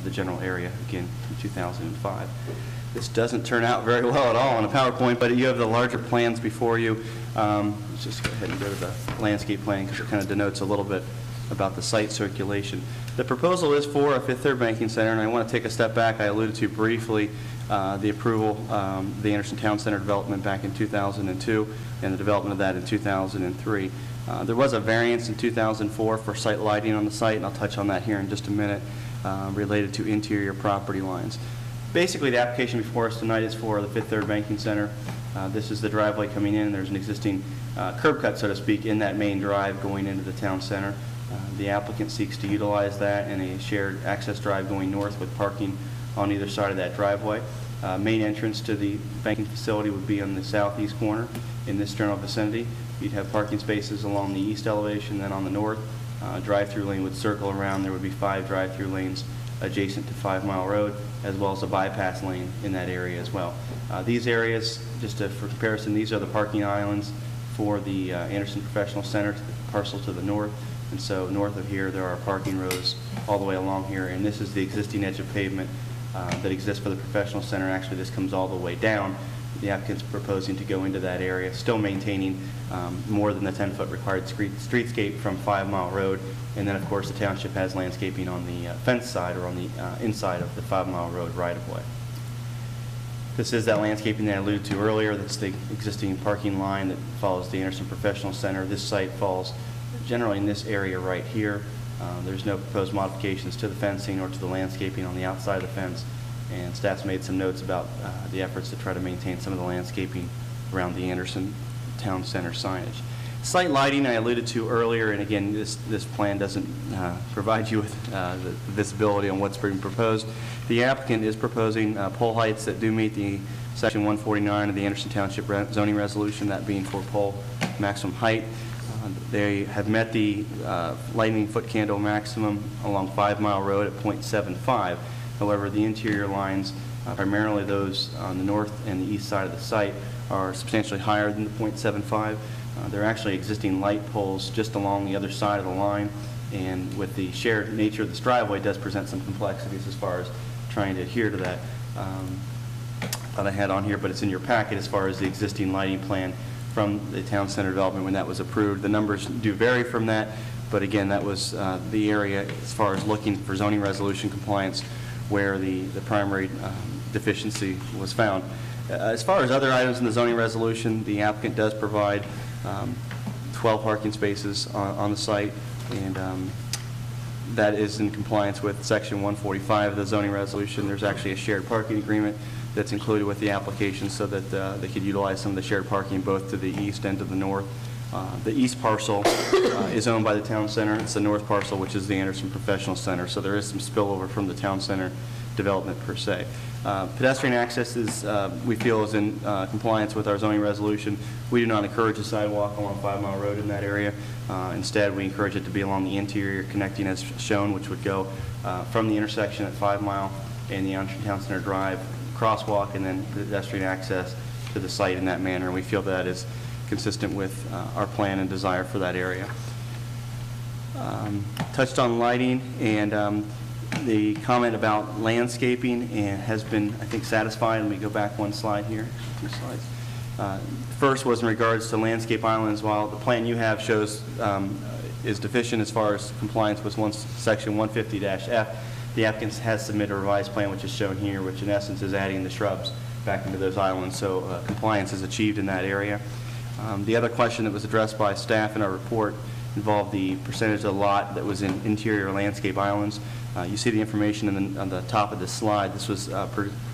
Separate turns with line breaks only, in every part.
to the general area, again, in 2005. This doesn't turn out very well at all on a PowerPoint, but you have the larger plans before you. Let's just go ahead and go to the landscape plan because it kind of denotes a little bit about the site circulation. The proposal is for a Fifth Third Banking Center, and I want to take a step back. I alluded to briefly the approval, the Anderson Town Center development back in 2002, and the development of that in 2003. There was a variance in 2004 for site lighting on the site, and I'll touch on that here in just a minute, related to interior property lines. Basically, the application before us tonight is for the Fifth Third Banking Center. This is the driveway coming in. There's an existing curb cut, so to speak, in that main drive going into the town center. The applicant seeks to utilize that in a shared access drive going north with parking on either side of that driveway. Main entrance to the banking facility would be on the southeast corner in this general vicinity. You'd have parking spaces along the east elevation, then on the north. Drive-through lane would circle around. There would be 5 drive-through lanes adjacent to 5 Mile Road, as well as a bypass lane in that area as well. These areas, just for comparison, these are the parking islands for the Anderson Professional Center, the parcel to the north. And so north of here, there are parking rows all the way along here, and this is the existing edge of pavement that exists for the Professional Center. Actually, this comes all the way down. The applicant's proposing to go into that area, still maintaining more than the 10-foot required streetscape from 5 Mile Road. And then, of course, the township has landscaping on the fence side or on the inside of the 5 Mile Road right-of-way. This is that landscaping that I alluded to earlier. That's the existing parking line that follows the Anderson Professional Center. This site falls generally in this area right here. There's no proposed modifications to the fencing or to the landscaping on the outside of the fence. And staff's made some notes about the efforts to try to maintain some of the landscaping around the Anderson Town Center signage. Site lighting I alluded to earlier, and again, this plan doesn't provide you with the visibility on what's being proposed. The applicant is proposing pole heights that do meet the Section 149 of the Anderson Township zoning resolution, that being for pole maximum height. They have met the lightning foot candle maximum along 5 Mile Road at 0.75. However, the interior lines, primarily those on the north and the east side of the site, are substantially higher than the 0.75. There are actually existing light poles just along the other side of the line, and with the shared nature of this driveway, it does present some complexities as far as trying to adhere to that. Thought I had on here, but it's in your packet as far as the existing lighting plan from the town center development when that was approved. The numbers do vary from that, but again, that was the area as far as looking for zoning resolution compliance where the primary deficiency was found. As far as other items in the zoning resolution, the applicant does provide 12 parking spaces on the site, and that is in compliance with Section 145 of the zoning resolution. There's actually a shared parking agreement that's included with the application so that they could utilize some of the shared parking both to the east and to the north. The east parcel is owned by the town center. It's the north parcel, which is the Anderson Professional Center, so there is some spillover from the town center development per se. Pedestrian access is, we feel, is in compliance with our zoning resolution. We do not encourage a sidewalk along 5 Mile Road in that area. Instead, we encourage it to be along the interior connecting as shown, which would go from the intersection at 5 Mile and the Anderson Town Center Drive crosswalk, and then pedestrian access to the site in that manner. And we feel that is consistent with our plan and desire for that area. Touched on lighting, and the comment about landscaping has been, I think, satisfied. Let me go back one slide here, 2 slides. First was in regards to landscape islands. While the plan you have shows is deficient as far as compliance with Section 150-F, the applicant has submitted a revised plan, which is shown here, which in essence is adding the shrubs back into those islands, so compliance is achieved in that area. The other question that was addressed by staff in our report involved the percentage of the lot that was in interior landscape islands. You see the information on the top of this slide. This was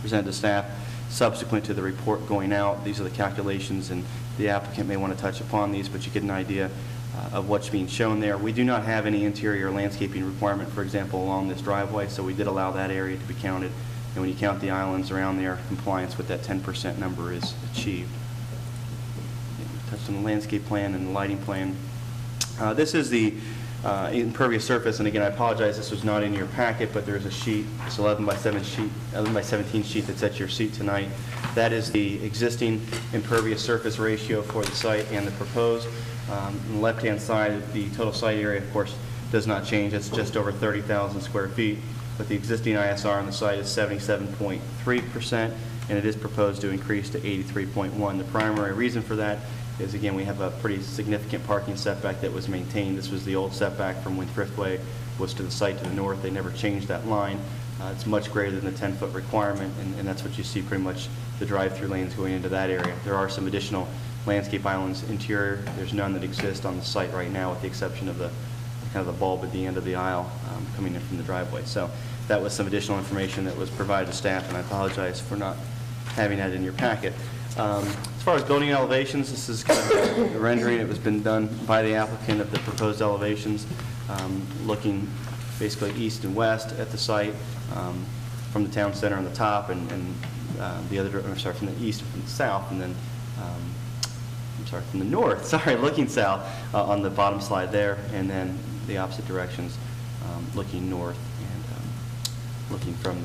presented to staff subsequent to the report going out. These are the calculations, and the applicant may want to touch upon these, but you get an idea of what's being shown there. We do not have any interior landscaping requirement, for example, along this driveway, so we did allow that area to be counted. And when you count the islands around there, compliance with that 10% number is achieved. Touched on the landscape plan and the lighting plan. This is the impervious surface, and again, I apologize, this was not in your packet, but there's a sheet, this 11 by 17 sheet that's at your seat tonight. That is the existing impervious surface ratio for the site and the proposed. On the left-hand side, the total site area, of course, does not change. It's just over 30,000 square feet. but the existing ISR on the site is 77.3%, and it is proposed to increase to 83.1. The primary reason for that is, again, we have a pretty significant parking setback that was maintained. This was the old setback from when Thriftway was to the site to the north. They never changed that line. It's much greater than the 10-foot requirement, and that's what you see pretty much the drive-through lanes going into that area. There are some additional landscape islands interior. There's none that exist on the site right now, with the exception of the kind of the bulb at the end of the aisle coming in from the driveway. So that was some additional information that was provided to staff, and I apologize for not having that in your packet. As far as building elevations, this is kind of the rendering. It was been done by the applicant of the proposed elevations, looking basically east and west at the site, from the town center on the top, and the other, I'm sorry, from the east and from the south, and then I'm sorry, from the north, sorry, looking south on the bottom slide there, and then the opposite directions, looking north and looking from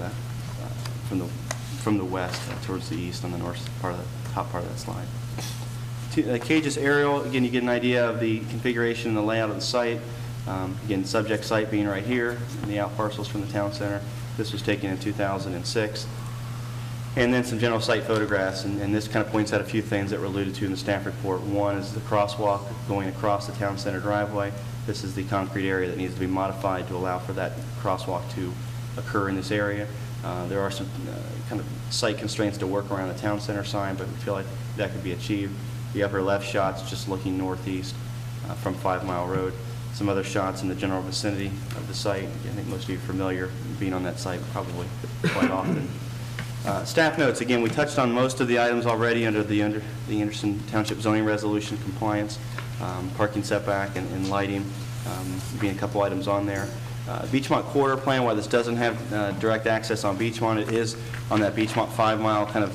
the west towards the east on the north part of the top part of that slide. Cage's aerial, again, you get an idea of the configuration and the layout of the site. Again, subject site being right here, and the out parcels from the town center. This was taken in 2006. And then some general site photographs, and this kind of points out a few things that were alluded to in the staff report. One is the crosswalk going across the town center driveway. This is the concrete area that needs to be modified to allow for that crosswalk to occur in this area. There are some kind of site constraints to work around the town center sign, but we feel like that could be achieved. The upper left shot's just looking northeast from 5 Mile Road. Some other shots in the general vicinity of the site. I think most of you are familiar, being on that site probably quite often. Staff notes, again, we touched on most of the items already under the Anderson Township zoning resolution compliance, parking setback and lighting being a couple items on there. Beechmont Corridor Plan, while this doesn't have direct access on Beechmont, it is on that Beechmont 5 Mile kind of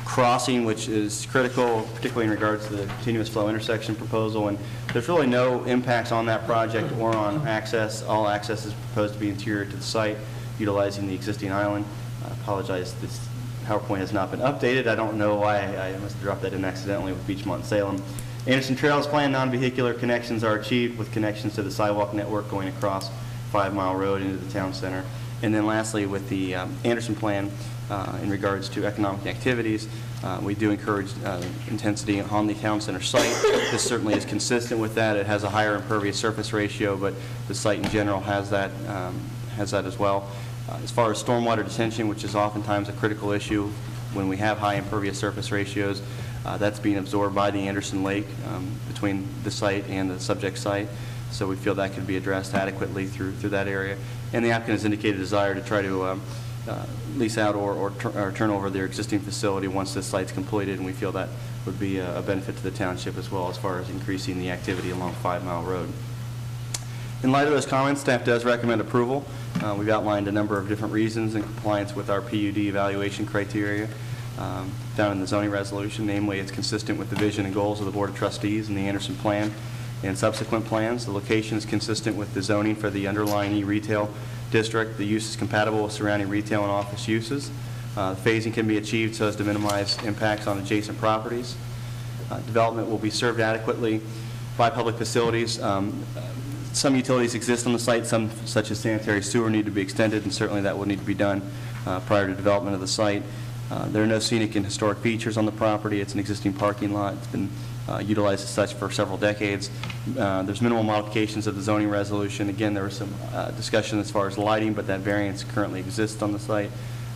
crossing, which is critical, particularly in regards to the continuous flow intersection proposal. And there's really no impacts on that project or on access. All access is proposed to be interior to the site, utilizing the existing island. I apologize, this PowerPoint has not been updated. I don't know why I must have dropped that in accidentally with Beechmont and Salem. Anderson Trails Plan, non-vehicular connections are achieved with connections to the sidewalk network going across 5 Mile Road into the town center. And then lastly, with the Anderson Plan, in regards to economic activities, we do encourage intensity on the town center site. This certainly is consistent with that. It has a higher impervious surface ratio, but the site in general has that as well. As far as stormwater detention, which is oftentimes a critical issue when we have high impervious surface ratios, that's being absorbed by the Anderson Lake between the site and the subject site. So we feel that could be addressed adequately through that area. And the applicant has indicated a desire to try to lease out or turn over their existing facility once this site's completed, and we feel that would be a benefit to the township as well as far as increasing the activity along 5 Mile Road. In light of those comments, staff does recommend approval. We've outlined a number of different reasons in compliance with our PUD evaluation criteria down in the zoning resolution. Namely, it's consistent with the vision and goals of the Board of Trustees and the Anderson Plan and subsequent plans. The location is consistent with the zoning for the underlying e-retail district. The use is compatible with surrounding retail and office uses. Phasing can be achieved so as to minimize impacts on adjacent properties. Development will be served adequately by public facilities. Some utilities exist on the site, some such as sanitary sewer need to be extended, and certainly that will need to be done prior to development of the site. There are no scenic and historic features on the property. It's an existing parking lot. It's been utilized as such for several decades. There's minimal modifications of the zoning resolution. Again, there was some discussion as far as lighting, but that variance currently exists on the site.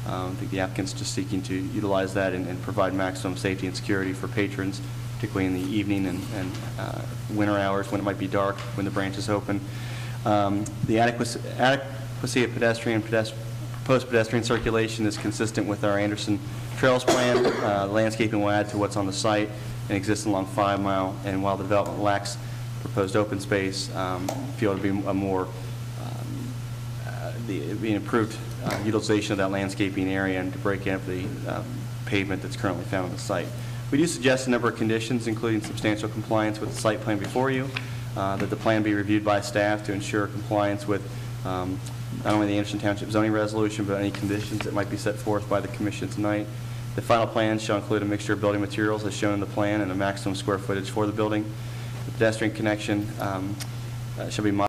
I think the applicant's just seeking to utilize that and provide maximum safety and security for patrons, particularly in the evening and winter hours when it might be dark, when the branch is open. The adequacy of proposed pedestrian circulation is consistent with our Anderson Trails Plan. Landscaping will add to what's on the site and exists along 5 Mile, and while the development lacks proposed open space, feel it would be a more the improved utilization of that landscaping area and to break up the pavement that's currently found on the site. We do suggest a number of conditions, including substantial compliance with the site plan before you, that the plan be reviewed by staff to ensure compliance with not only the Anderson Township zoning resolution, but any conditions that might be set forth by the Commission tonight. The final plan shall include a mixture of building materials as shown in the plan and a maximum square footage for the building. The pedestrian connection shall be modified